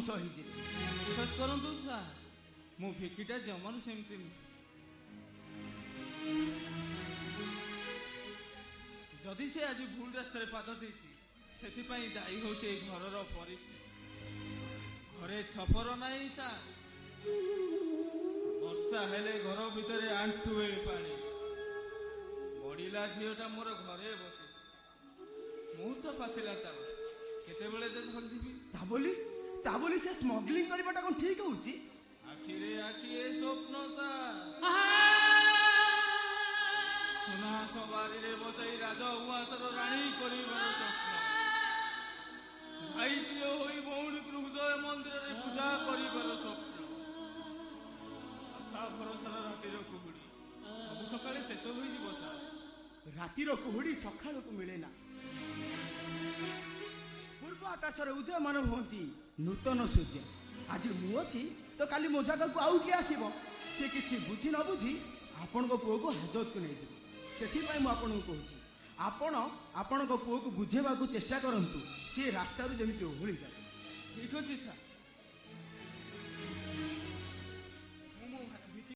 विश्वास करंतु सार मो भिकिटा जमानु सेमती जदि से आज भूल रास्ता पाद देती से दायी हूँ घर परिस्थिति घरे छपर नाई सार वर्षा हेले घर भितर आंठुए पानी बढ़ला झीटा मोर घरे बस मु तो पाचिला केतेबेले धरदेवी ता बोली से स्मगलिंग करबाटा कोन ठीक होउची आखिरे आखि ए स्वप्न सा सुना सवारी रे बसई राजा उआसर रानी करिबार स्वप्न भाई प्रिय होई भौणी हृदय मंदिर रे पूजा करिबार स्वप्न आशा भरोसा रातिर कुहुड़ी सब सकाळे शेष होई जीव सा रातिर कुहुड़ी सकाळ को मिले ना पूर्व आकाश उदयमान हुंती नूतन सूर्य आज मु अच्छी तो काली मो जगह को आउ किए आसब सी कि बुझी न बुझी आपण पुओ को हाजत को नहीं से मुझे कहूँ आपण पुओ को बुझेबा को चेष्टा करंतु सी रास्ता जमी ओहली जाए ठीक अच्छे सार